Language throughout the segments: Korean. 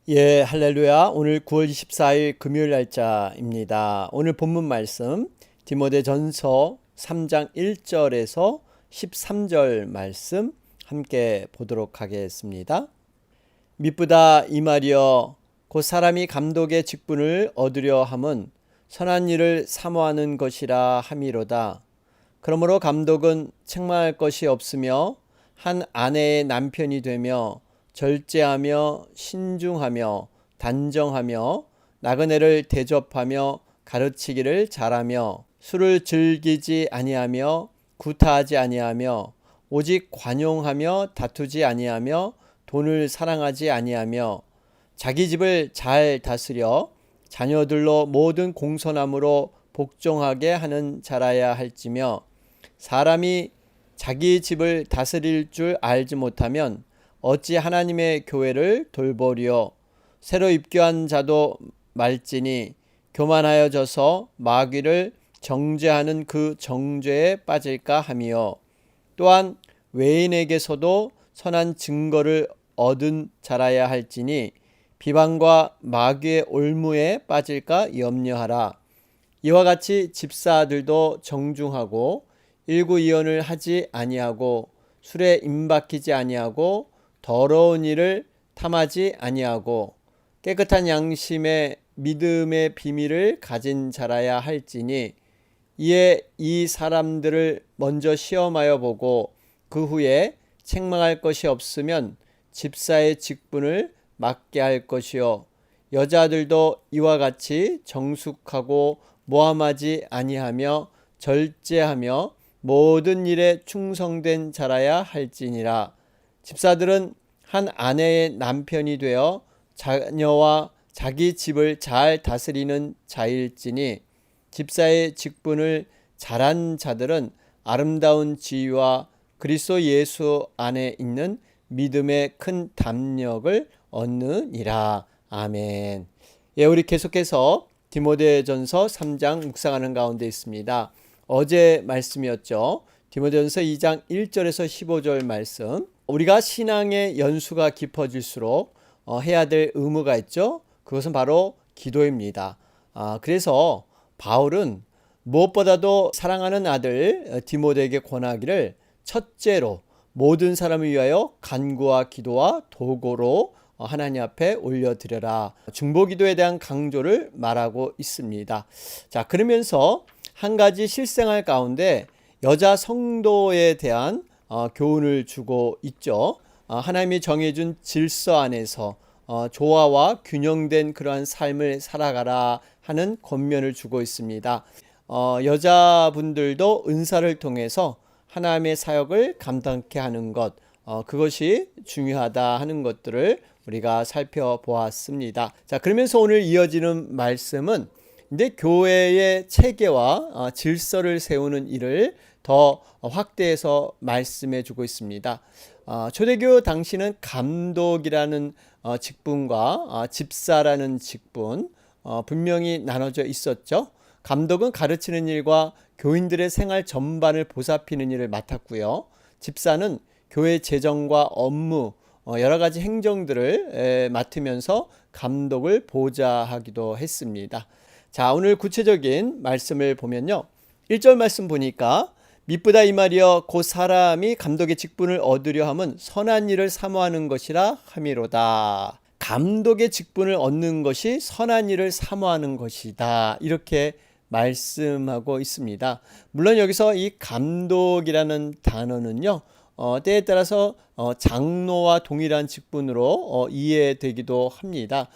예, 할렐루야. 오늘 9월 24일 금요일 날짜입니다. 오늘 본문 말씀 디모데전서 3장 1절에서 13절 말씀 함께 보도록 하겠습니다. 미쁘다 이 말이여 곧 사람이 감독의 직분을 얻으려 함은 선한 일을 사모하는 것이라 함이로다. 그러므로 감독은 책망할 것이 없으며 한 아내의 남편이 되며 절제하며 신중하며 단정하며 나그네를 대접하며 가르치기를 잘하며 술을 즐기지 아니하며 구타하지 아니하며 오직 관용하며 다투지 아니하며 돈을 사랑하지 아니하며 자기 집을 잘 다스려 자녀들로 모든 공손함으로 복종하게 하는 자라야 할지며 사람이 자기 집을 다스릴 줄 알지 못하면 어찌 하나님의 교회를 돌보리요. 새로 입교한 자도 말지니 교만하여져서 마귀를 정죄하는 그 정죄에 빠질까 하미요. 또한 외인에게서도 선한 증거를 얻은 자라야 할지니 비방과 마귀의 올무에 빠질까 염려하라. 이와 같이 집사들도 정중하고 일구이언을 하지 아니하고 술에 임박히지 아니하고 더러운 일을 탐하지 아니하고 깨끗한 양심의 믿음의 비밀을 가진 자라야 할지니 이에 이 사람들을 먼저 시험하여 보고 그 후에 책망할 것이 없으면 집사의 직분을 맡게 할 것이요 여자들도 이와 같이 정숙하고 모함하지 아니하며 절제하며 모든 일에 충성된 자라야 할지니라. 집사들은 한 아내의 남편이 되어 자녀와 자기 집을 잘 다스리는 자일지니 집사의 직분을 잘한 자들은 아름다운 지위와 그리스도 예수 안에 있는 믿음의 큰 담력을 얻느니라. 아멘. 예, 우리 계속해서 디모데전서 3장 묵상하는 가운데 있습니다. 어제 말씀이었죠. 디모데전서 2장 1절에서 15절 말씀. 우리가 신앙의 연수가 깊어질수록 해야 될 의무가 있죠. 그것은 바로 기도입니다. 그래서 바울은 무엇보다도 사랑하는 아들 디모데에게 권하기를 첫째로 모든 사람을 위하여 간구와 기도와 도고로 하나님 앞에 올려드려라. 중보기도에 대한 강조를 말하고 있습니다. 자, 그러면서 한 가지 실생활 가운데 여자 성도에 대한 교훈을 주고 있죠. 하나님이 정해준 질서 안에서 조화와 균형된 그러한 삶을 살아가라 하는 권면을 주고 있습니다. 여자분들도 은사를 통해서 하나님의 사역을 감당케 하는 것, 그것이 중요하다 하는 것들을 우리가 살펴보았습니다. 자, 그러면서 오늘 이어지는 말씀은 이제 교회의 체계와 질서를 세우는 일을 더 확대해서 말씀해 주고 있습니다. 초대교 당시는 감독이라는 직분과 집사라는 직분 분명히 나눠져 있었죠. 감독은 가르치는 일과 교인들의 생활 전반을 보살피는 일을 맡았고요. 집사는 교회 재정과 업무 여러 가지 행정들을 맡으면서 감독을 보좌하기도 했습니다. 자, 오늘 구체적인 말씀을 보면요. 1절 말씀 보니까 미쁘다 이 말이여 곧 사람이 감독의 직분을 얻으려 함은 선한 일을 사모하는 것이라 함이로다. 감독의 직분을 얻는 것이 선한 일을 사모하는 것이다. 이렇게 말씀하고 있습니다. 물론 여기서 이 감독이라는 단어는요. 때에 따라서 장로와 동일한 직분으로 이해되기도 합니다.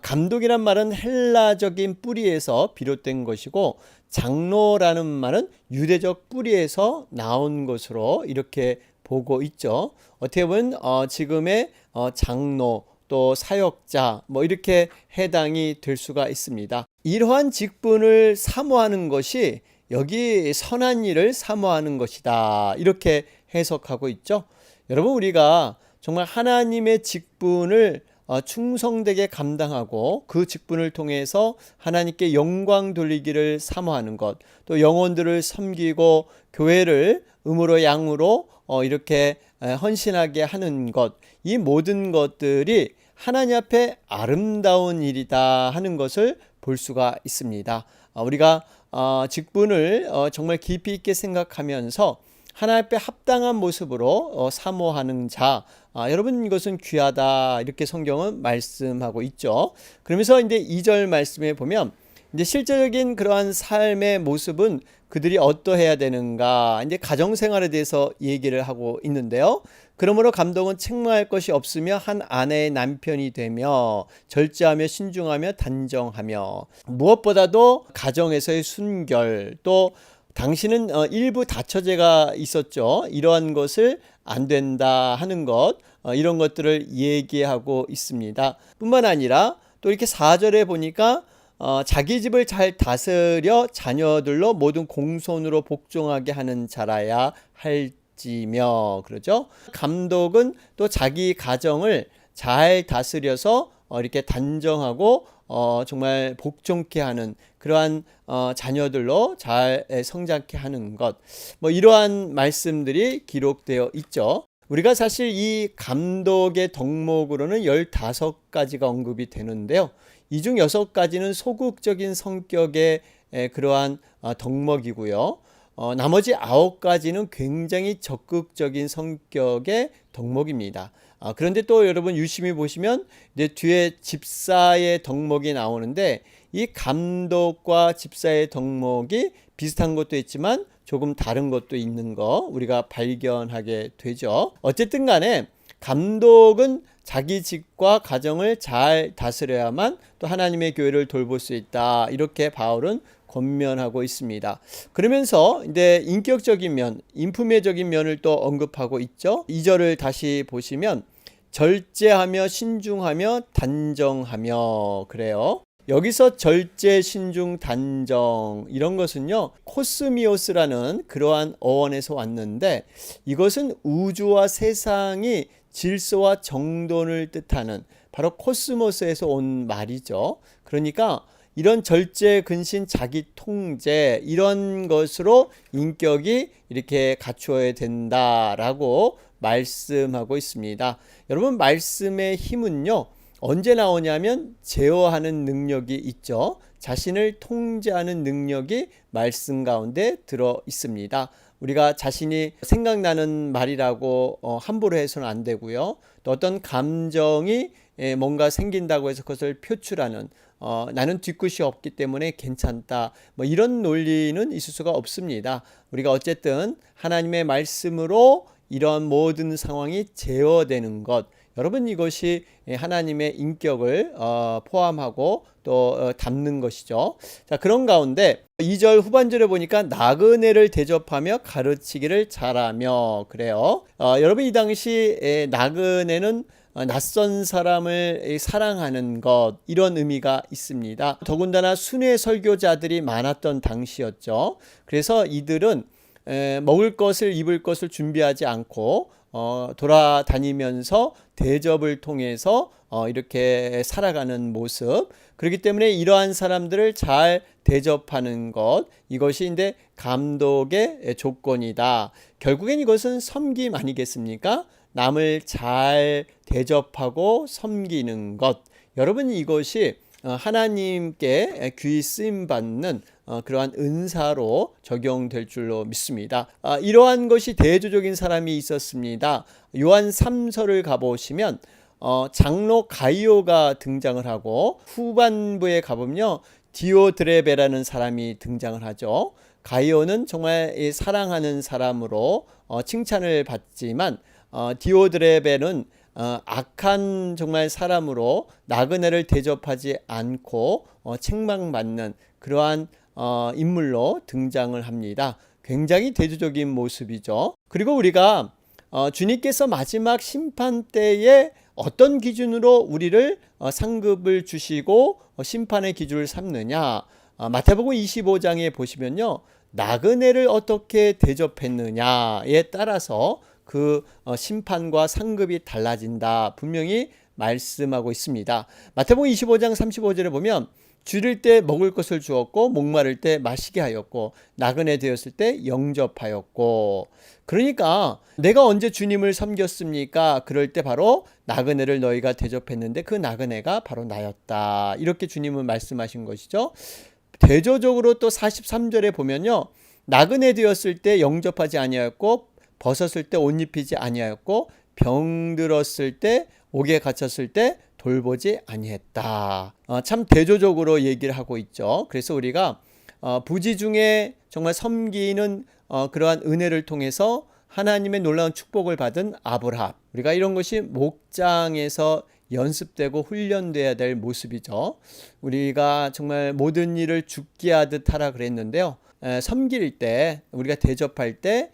감독이란 말은 헬라적인 뿌리에서 비롯된 것이고 장로라는 말은 유대적 뿌리에서 나온 것으로 이렇게 보고 있죠. 어떻게 보면 지금의 장로 또 사역자 이렇게 해당이 될 수가 있습니다. 이러한 직분을 사모하는 것이 여기 선한 일을 사모하는 것이다. 이렇게 해석하고 있죠. 여러분, 우리가 정말 하나님의 직분을 충성되게 감당하고 그 직분을 통해서 하나님께 영광 돌리기를 사모하는 것, 또 영혼들을 섬기고 교회를 음으로 양으로 이렇게 헌신하게 하는 것, 이 모든 것들이 하나님 앞에 아름다운 일이다 하는 것을 볼 수가 있습니다. 우리가 직분을 정말 깊이 있게 생각하면서 하나님 앞에 합당한 모습으로 사모하는 자, 여러분 이것은 귀하다 이렇게 성경은 말씀하고 있죠. 그러면서 이제 2절 말씀에 보면 이제 실제적인 그러한 삶의 모습은 그들이 어떠해야 되는가, 이제 가정생활에 대해서 얘기를 하고 있는데요. 그러므로 감독은 책망할 것이 없으며 한 아내의 남편이 되며 절제하며 신중하며 단정하며, 무엇보다도 가정에서의 순결, 또 당신은 일부 다처제가 있었죠. 이러한 것을 안 된다 하는 것, 이런 것들을 얘기하고 있습니다. 뿐만 아니라 또 이렇게 4절에 보니까 자기 집을 잘 다스려 자녀들로 모든 공손으로 복종하게 하는 자라야 할지며, 그러죠. 감독은 또 자기 가정을 잘 다스려서 이렇게 단정하고 정말 복종케 하는 그러한 자녀들로 잘 성장케 하는 것, 뭐 이러한 말씀들이 기록되어 있죠. 우리가 사실 이 감독의 덕목으로는 15가지가 언급이 되는데요. 이 중 6가지는 소극적인 성격의 그러한 덕목이고요. 나머지 9가지는 굉장히 적극적인 성격의 덕목입니다. 그런데 또 여러분 유심히 보시면 이제 뒤에 집사의 덕목이 나오는데, 이 감독과 집사의 덕목이 비슷한 것도 있지만 조금 다른 것도 있는 거 우리가 발견하게 되죠. 어쨌든 간에 감독은 자기 집과 가정을 잘 다스려야만 또 하나님의 교회를 돌볼 수 있다, 이렇게 바울은 권면하고 있습니다. 그러면서 이제 인격적인 면, 인품의적인 면을 또 언급하고 있죠. 2절을 다시 보시면 절제하며 신중하며 단정하며, 그래요. 여기서 절제, 신중, 단정, 이런 것은요, 코스미오스라는 그러한 어원에서 왔는데, 이것은 우주와 세상이 질서와 정돈을 뜻하는 바로 코스모스에서 온 말이죠. 그러니까 이런 절제, 근신, 자기 통제, 이런 것으로 인격이 이렇게 갖추어야 된다라고 말씀하고 있습니다. 여러분, 말씀의 힘은요, 언제 나오냐면 제어하는 능력이 있죠. 자신을 통제하는 능력이 말씀 가운데 들어 있습니다. 우리가 자신이 생각나는 말이라고 함부로 해서는 안 되고요. 또 어떤 감정이 뭔가 생긴다고 해서 그것을 표출하는, 나는 뒤끝이 없기 때문에 괜찮다, 뭐 이런 논리는 있을 수가 없습니다. 우리가 어쨌든 하나님의 말씀으로 이런 모든 상황이 제어되는 것, 여러분 이것이 하나님의 인격을 포함하고 또 담는 것이죠. 자, 그런 가운데 2절 후반절에 보니까 나그네를 대접하며 가르치기를 잘하며, 그래요. 여러분 이 당시 나그네는 낯선 사람을 사랑하는 것, 이런 의미가 있습니다. 더군다나 순회 설교자들이 많았던 당시였죠. 그래서 이들은 먹을 것을, 입을 것을 준비하지 않고 돌아다니면서 대접을 통해서 이렇게 살아가는 모습, 그렇기 때문에 이러한 사람들을 잘 대접하는 것, 이것이 이제 감독의 조건이다. 결국엔 이것은 섬김 아니겠습니까? 남을 잘 대접하고 섬기는 것, 여러분 이것이 하나님께 귀히 쓰임받는 그러한 은사로 적용될 줄로 믿습니다. 이러한 것이 대조적인 사람이 있었습니다. 요한 3서를 가보시면 장로 가이오가 등장을 하고, 후반부에 가보면요 디오드레베라는 사람이 등장을 하죠. 가이오는 정말 사랑하는 사람으로 칭찬을 받지만 디오드레베는 악한 정말 사람으로 나그네를 대접하지 않고 책망받는 그러한 인물로 등장을 합니다. 굉장히 대조적인 모습이죠. 그리고 우리가 주님께서 마지막 심판 때에 어떤 기준으로 우리를 상급을 주시고 심판의 기준을 삼느냐, 마태복음 25장에 보시면요, 나그네를 어떻게 대접했느냐에 따라서 그 심판과 상급이 달라진다, 분명히 말씀하고 있습니다. 마태복음 25장 35절에 보면 줄일 때 먹을 것을 주었고 목마를 때 마시게 하였고 나그네 되었을 때 영접하였고. 그러니까 내가 언제 주님을 섬겼습니까? 그럴 때 바로 나그네를 너희가 대접했는데 그 나그네가 바로 나였다. 이렇게 주님은 말씀하신 것이죠. 대조적으로 또 43절에 보면요. 나그네 되었을 때 영접하지 아니하였고 벗었을 때 옷 입히지 아니하였고 병들었을 때 옥에 갇혔을 때 돌보지 아니했다. 참 대조적으로 얘기를 하고 있죠. 그래서 우리가 부지 중에 정말 섬기는 그러한 은혜를 통해서 하나님의 놀라운 축복을 받은 아브라함. 우리가 이런 것이 목장에서 연습되고 훈련돼야 될 모습이죠. 우리가 정말 모든 일을 죽게 하듯 하라 그랬는데요. 섬길 때 우리가 대접할 때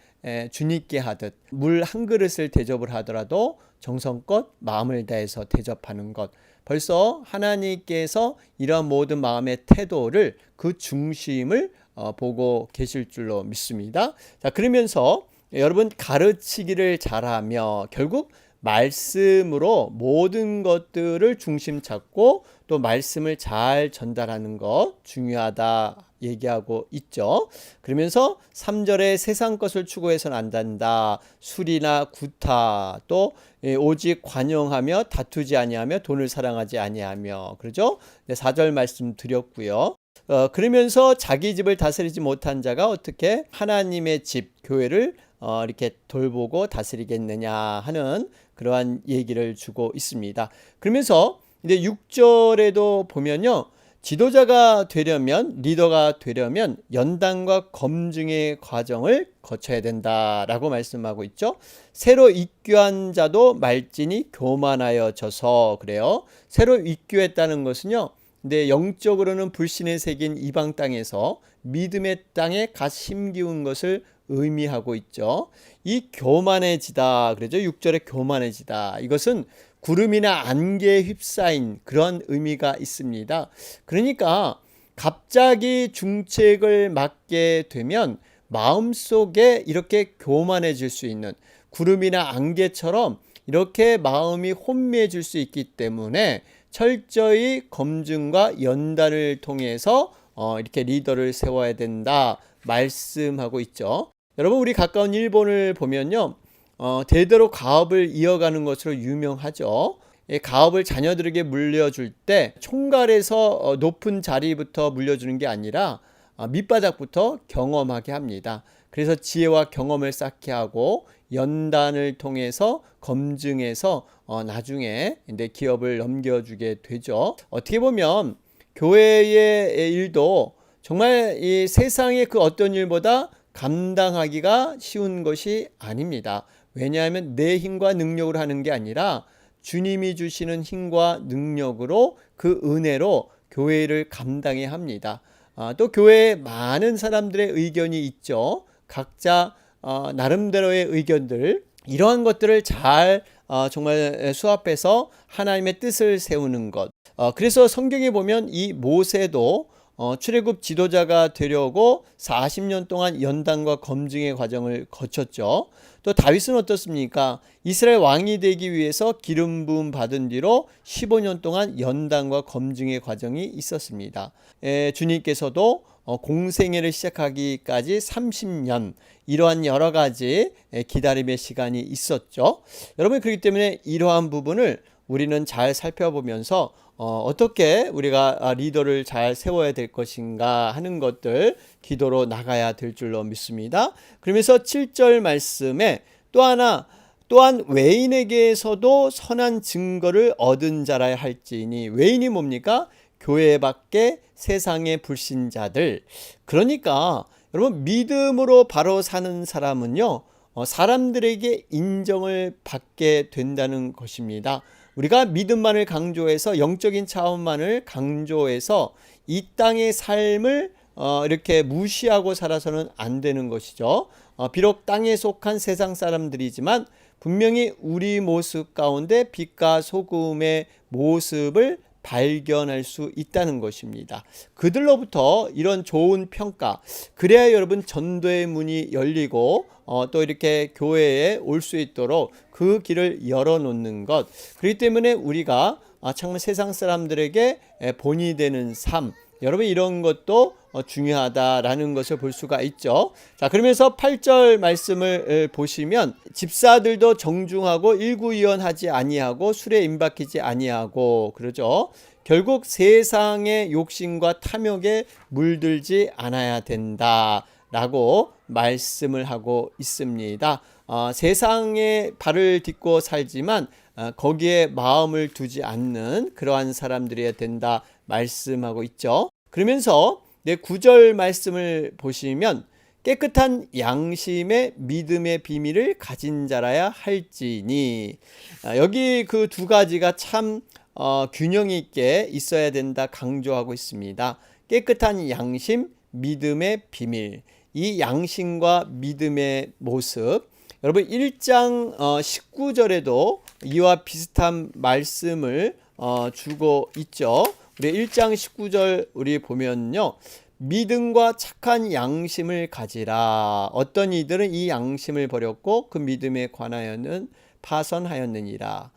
주님께 하듯 물 한 그릇을 대접을 하더라도 정성껏 마음을 다해서 대접하는 것. 벌써 하나님께서 이러한 모든 마음의 태도를 그 중심을 보고 계실 줄로 믿습니다. 자, 그러면서 여러분 가르치기를 잘하며 결국 말씀으로 모든 것들을 중심 잡고 또 말씀을 잘 전달하는 것 중요하다 얘기하고 있죠. 그러면서 3절에 세상 것을 추구해서는 안 된다. 술이나 구타 또 오직 관용하며 다투지 아니하며 돈을 사랑하지 아니하며 그러죠. 4절 말씀 드렸고요. 그러면서 자기 집을 다스리지 못한 자가 어떻게 하나님의 집 교회를 이렇게 돌보고 다스리겠느냐 하는 그러한 얘기를 주고 있습니다. 그러면서 이제 6절에도 보면요. 지도자가 되려면 리더가 되려면 연단과 검증의 과정을 거쳐야 된다라고 말씀하고 있죠. 새로 입교한 자도 말진이 교만하여져서 그래요. 새로 입교했다는 것은요. 근데 영적으로는 불신의 새긴 이방 땅에서 믿음의 땅에 갓 심기운 것을 의미하고 있죠. 이 교만해지다 그러죠. 6절에 교만해지다. 이것은 구름이나 안개에 휩싸인 그런 의미가 있습니다. 그러니까 갑자기 중책을 맡게 되면 마음속에 이렇게 교만해질 수 있는 구름이나 안개처럼 이렇게 마음이 혼미해질 수 있기 때문에 철저히 검증과 연단을 통해서 이렇게 리더를 세워야 된다 말씀하고 있죠. 여러분 우리 가까운 일본을 보면요. 대대로 가업을 이어가는 것으로 유명하죠. 가업을 자녀들에게 물려줄 때 총괄에서 높은 자리부터 물려주는 게 아니라 밑바닥부터 경험하게 합니다. 그래서 지혜와 경험을 쌓게 하고 연단을 통해서 검증해서 나중에 기업을 넘겨주게 되죠. 어떻게 보면 교회의 일도 정말 이 세상의 그 어떤 일보다 감당하기가 쉬운 것이 아닙니다. 왜냐하면 내 힘과 능력으로 하는 게 아니라 주님이 주시는 힘과 능력으로 그 은혜로 교회를 감당해야 합니다. 또 교회에 많은 사람들의 의견이 있죠. 각자 나름대로의 의견들 이러한 것들을 잘 정말 수합해서 하나님의 뜻을 세우는 것. 그래서 성경에 보면 이 모세도 출애굽 지도자가 되려고 40년 동안 연단과 검증의 과정을 거쳤죠. 또 다윗은 어떻습니까? 이스라엘 왕이 되기 위해서 기름 부음 받은 뒤로 15년 동안 연단과 검증의 과정이 있었습니다. 주님께서도 공생애를 시작하기까지 30년 이러한 여러 가지 기다림의 시간이 있었죠. 여러분 그렇기 때문에 이러한 부분을 우리는 잘 살펴보면서 어떻게 우리가 리더를 잘 세워야 될 것인가 하는 것들 기도로 나가야 될 줄로 믿습니다. 그러면서 7절 말씀에 또한 외인에게서도 선한 증거를 얻은 자라야 할지니 외인이 뭡니까? 교회 밖에 세상의 불신자들. 그러니까 여러분 믿음으로 바로 사는 사람은요. 사람들에게 인정을 받게 된다는 것입니다. 우리가 믿음만을 강조해서 영적인 차원만을 강조해서 이 땅의 삶을 이렇게 무시하고 살아서는 안 되는 것이죠. 비록 땅에 속한 세상 사람들이지만 분명히 우리 모습 가운데 빛과 소금의 모습을 발견할 수 있다는 것입니다. 그들로부터 이런 좋은 평가, 그래야 여러분 전도의 문이 열리고 또 이렇게 교회에 올 수 있도록 그 길을 열어놓는 것. 그렇기 때문에 우리가 정말 세상 사람들에게 본이 되는 삶, 여러분 이런 것도 중요하다라는 것을 볼 수가 있죠. 자, 그러면서 8절 말씀을 보시면 집사들도 정중하고 일구이연하지 아니하고 술에 임박히지 아니하고 그러죠. 결국 세상의 욕심과 탐욕에 물들지 않아야 된다라고 말씀을 하고 있습니다. 세상에 발을 딛고 살지만 거기에 마음을 두지 않는 그러한 사람들이어야 된다 말씀하고 있죠. 그러면서 9절 말씀을 보시면 깨끗한 양심의 믿음의 비밀을 가진 자라야 할지니, 여기 그 두 가지가 참 균형 있게 있어야 된다 강조하고 있습니다. 깨끗한 양심, 믿음의 비밀. 이 양심과 믿음의 모습, 여러분 1장 19절에도 이와 비슷한 말씀을 주고 있죠. 우리 1장 19절 우리 보면요, 믿음과 착한 양심을 가지라. 어떤 이들은 이 양심을 버렸고 그 믿음에 관하여는 파선하였느니라.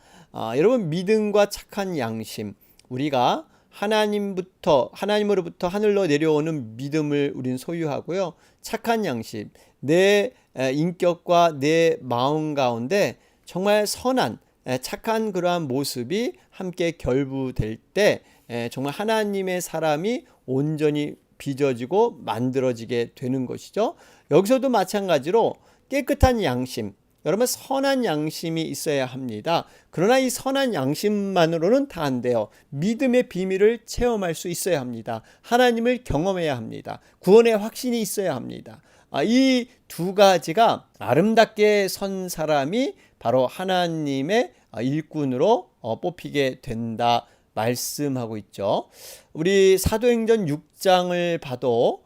여러분 믿음과 착한 양심, 우리가 하나님으로부터 하늘로 내려오는 믿음을 우리는 소유하고요. 착한 양심, 내 인격과 내 마음 가운데 정말 선한 착한 그러한 모습이 함께 결부될 때 정말 하나님의 사람이 온전히 빚어지고 만들어지게 되는 것이죠. 여기서도 마찬가지로 깨끗한 양심, 여러분 선한 양심이 있어야 합니다. 그러나 이 선한 양심만으로는 다 안 돼요. 믿음의 비밀을 체험할 수 있어야 합니다. 하나님을 경험해야 합니다. 구원의 확신이 있어야 합니다. 이 두 가지가 아름답게 선 사람이 바로 하나님의 일꾼으로 뽑히게 된다 말씀하고 있죠. 우리 사도행전 6장을 봐도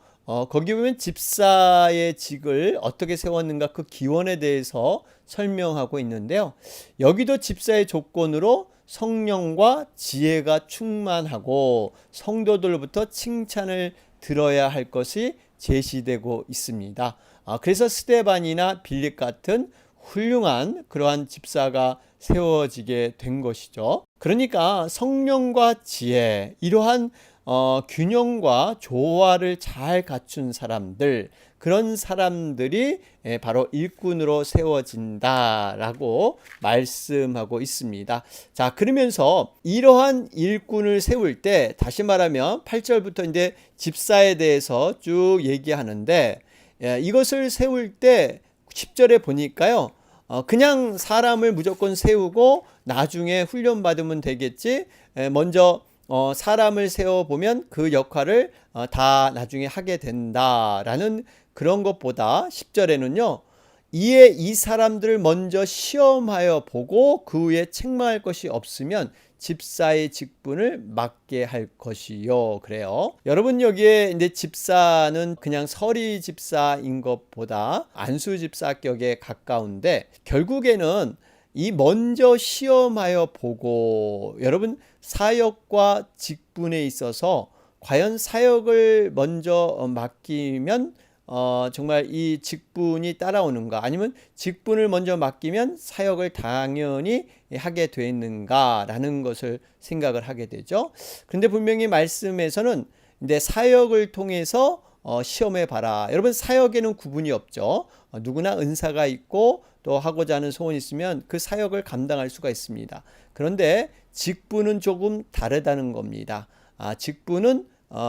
거기 보면 집사의 직을 어떻게 세웠는가 그 기원에 대해서 설명하고 있는데요. 여기도 집사의 조건으로 성령과 지혜가 충만하고 성도들로부터 칭찬을 들어야 할 것이 제시되고 있습니다. 그래서 스데반이나 빌립 같은 훌륭한 그러한 집사가 세워지게 된 것이죠. 그러니까 성령과 지혜, 이러한 균형과 조화를 잘 갖춘 사람들, 그런 사람들이 바로 일꾼으로 세워진다라고 말씀하고 있습니다. 자, 그러면서 이러한 일꾼을 세울 때 다시 말하면 8절부터 이제 집사에 대해서 쭉 얘기하는데, 이것을 세울 때 10절에 보니까요, 그냥 사람을 무조건 세우고 나중에 훈련 받으면 되겠지, 먼저 사람을 세워보면 그 역할을 다 나중에 하게 된다라는 그런 것보다 10절에는요, 이에 이 사람들을 먼저 시험하여 보고 그 후에 책망할 것이 없으면 집사의 직분을 맡게 할 것이요. 그래요. 여러분 여기에 이제 집사는 그냥 서리 집사인 것보다 안수 집사격에 가까운데, 결국에는 이 먼저 시험하여 보고, 여러분 사역과 직분에 있어서 과연 사역을 먼저 맡기면 정말 이 직분이 따라오는가, 아니면 직분을 먼저 맡기면 사역을 당연히 하게 되는가라는 것을 생각을 하게 되죠. 그런데 분명히 말씀에서는 이제 사역을 통해서 시험해 봐라. 여러분 사역에는 구분이 없죠. 누구나 은사가 있고 또 하고자 하는 소원이 있으면 그 사역을 감당할 수가 있습니다. 그런데 직분은 조금 다르다는 겁니다. 직분은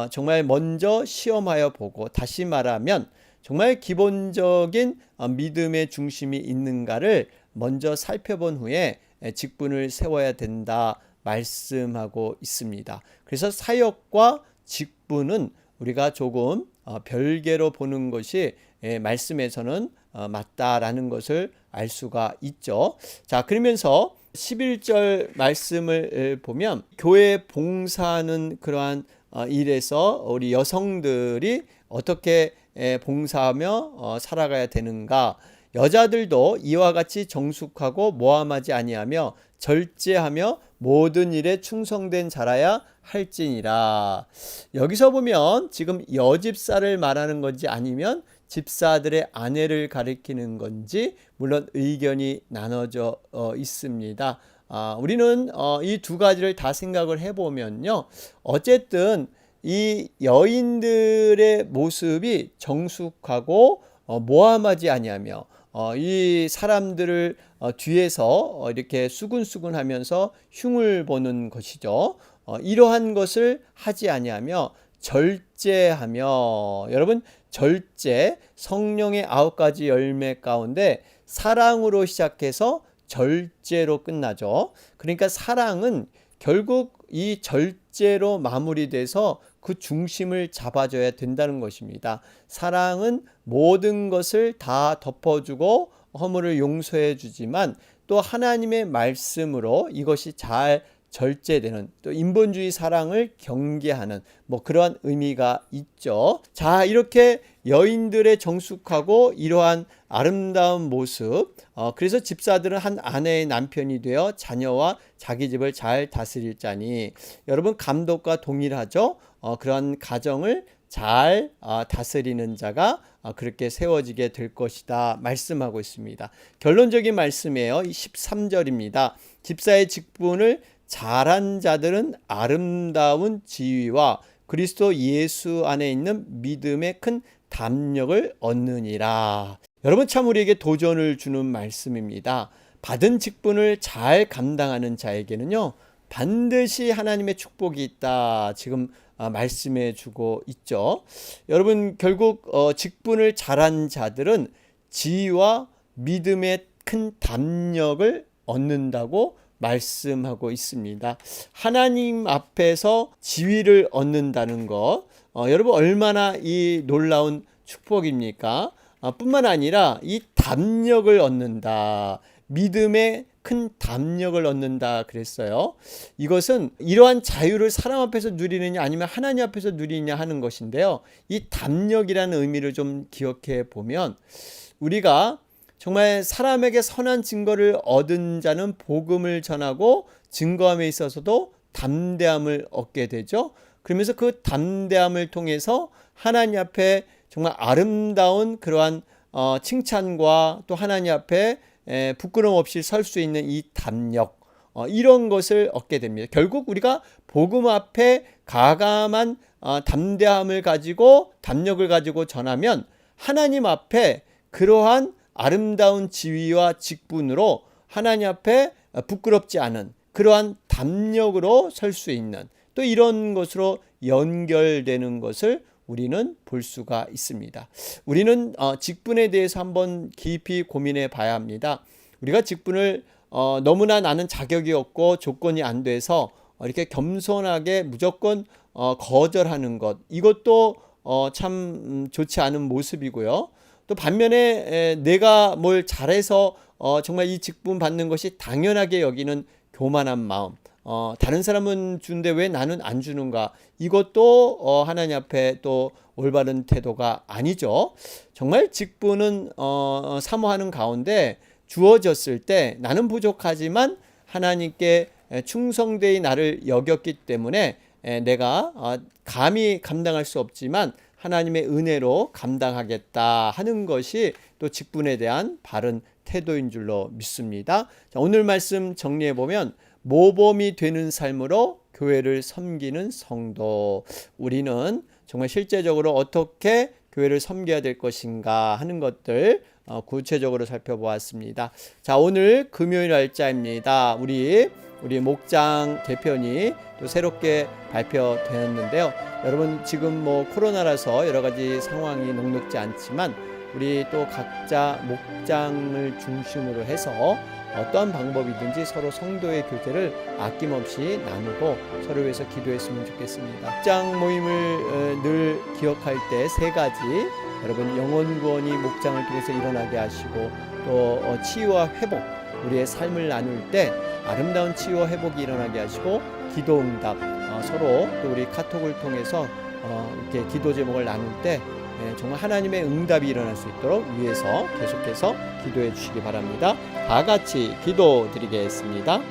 정말 먼저 시험하여 보고, 다시 말하면 정말 기본적인 믿음의 중심이 있는가를 먼저 살펴본 후에 직분을 세워야 된다 말씀하고 있습니다. 그래서 사역과 직분은 우리가 조금 별개로 보는 것이 말씀에서는 맞다라는 것을 알 수가 있죠. 자, 그러면서 11절 말씀을 보면 교회 봉사하는 그러한 일에서 우리 여성들이 어떻게 봉사하며 살아가야 되는가. 여자들도 이와 같이 정숙하고 모함하지 아니하며 절제하며 모든 일에 충성된 자라야 할지니라. 여기서 보면 지금 여집사를 말하는 건지 아니면 집사들의 아내를 가리키는 건지 물론 의견이 나눠져 있습니다. 우리는 이 두 가지를 다 생각을 해보면요. 어쨌든 이 여인들의 모습이 정숙하고 모함하지 아니하며 이 사람들을 뒤에서 이렇게 수군수군하면서 흉을 보는 것이죠. 이러한 것을 하지 아니하며 절제하며, 여러분, 절제, 성령의 9가지 열매 가운데 사랑으로 시작해서 절제로 끝나죠. 그러니까 사랑은 결국 이 절제로 마무리돼서 그 중심을 잡아줘야 된다는 것입니다. 사랑은 모든 것을 다 덮어주고 허물을 용서해 주지만 또 하나님의 말씀으로 이것이 잘 절제되는, 또 인본주의 사랑을 경계하는 그러한 의미가 있죠. 자, 이렇게 여인들의 정숙하고 이러한 아름다운 모습, 그래서 집사들은 한 아내의 남편이 되어 자녀와 자기 집을 잘 다스릴 자니, 여러분 감독과 동일하죠. 그러한 가정을 잘 다스리는 자가 그렇게 세워지게 될 것이다 말씀하고 있습니다. 결론적인 말씀이에요. 13절입니다. 집사의 직분을 잘한 자들은 아름다운 지위와 그리스도 예수 안에 있는 믿음의 큰 담력을 얻느니라. 여러분, 참 우리에게 도전을 주는 말씀입니다. 받은 직분을 잘 감당하는 자에게는요, 반드시 하나님의 축복이 있다. 지금 말씀해 주고 있죠. 여러분, 결국 직분을 잘한 자들은 지위와 믿음의 큰 담력을 얻는다고 말씀하고 있습니다. 하나님 앞에서 지위를 얻는다는 것, 여러분 얼마나 이 놀라운 축복입니까? 뿐만 아니라 이 담력을 얻는다. 믿음의 큰 담력을 얻는다 그랬어요. 이것은 이러한 자유를 사람 앞에서 누리느냐 아니면 하나님 앞에서 누리느냐 하는 것인데요. 이 담력이라는 의미를 좀 기억해 보면, 우리가 정말 사람에게 선한 증거를 얻은 자는 복음을 전하고 증거함에 있어서도 담대함을 얻게 되죠. 그러면서 그 담대함을 통해서 하나님 앞에 정말 아름다운 그러한 칭찬과 또 하나님 앞에 부끄럼 없이 설 수 있는 이 담력, 이런 것을 얻게 됩니다. 결국 우리가 복음 앞에 가감한 담대함을 가지고 담력을 가지고 전하면 하나님 앞에 그러한 아름다운 지위와 직분으로 하나님 앞에 부끄럽지 않은 그러한 담력으로 설 수 있는, 또 이런 것으로 연결되는 것을 우리는 볼 수가 있습니다. 우리는 직분에 대해서 한번 깊이 고민해 봐야 합니다. 우리가 직분을 너무나 나는 자격이 없고 조건이 안 돼서 이렇게 겸손하게 무조건 거절하는 것, 이것도 참 좋지 않은 모습이고요. 또 반면에 내가 뭘 잘해서 정말 이 직분 받는 것이 당연하게 여기는 교만한 마음, 다른 사람은 주는데 왜 나는 안 주는가, 이것도 하나님 앞에 또 올바른 태도가 아니죠. 정말 직분은 사모하는 가운데 주어졌을 때 나는 부족하지만 하나님께 충성되이 나를 여겼기 때문에 내가 감히 감당할 수 없지만 하나님의 은혜로 감당하겠다 하는 것이 또 직분에 대한 바른 태도인 줄로 믿습니다. 자, 오늘 말씀 정리해 보면, 모범이 되는 삶으로 교회를 섬기는 성도, 우리는 정말 실제적으로 어떻게 교회를 섬겨야 될 것인가 하는 것들 구체적으로 살펴보았습니다. 자, 오늘 금요일 날짜입니다. 우리 목장 개편이 또 새롭게 발표되었는데요. 여러분, 지금 코로나라서 여러 가지 상황이 녹록지 않지만 우리 또 각자 목장을 중심으로 해서 어떠한 방법이든지 서로 성도의 교제를 아낌없이 나누고 서로 위해서 기도했으면 좋겠습니다. 목장 모임을 늘 기억할 때 3가지, 여러분 영혼 구원이 목장을 통해서 일어나게 하시고, 또 치유와 회복, 우리의 삶을 나눌 때 아름다운 치유와 회복이 일어나게 하시고, 기도 응답, 서로 또 우리 카톡을 통해서 이렇게 기도 제목을 나눌 때 정말 하나님의 응답이 일어날 수 있도록 위해서 계속해서 기도해 주시기 바랍니다. 다 같이 기도 드리겠습니다.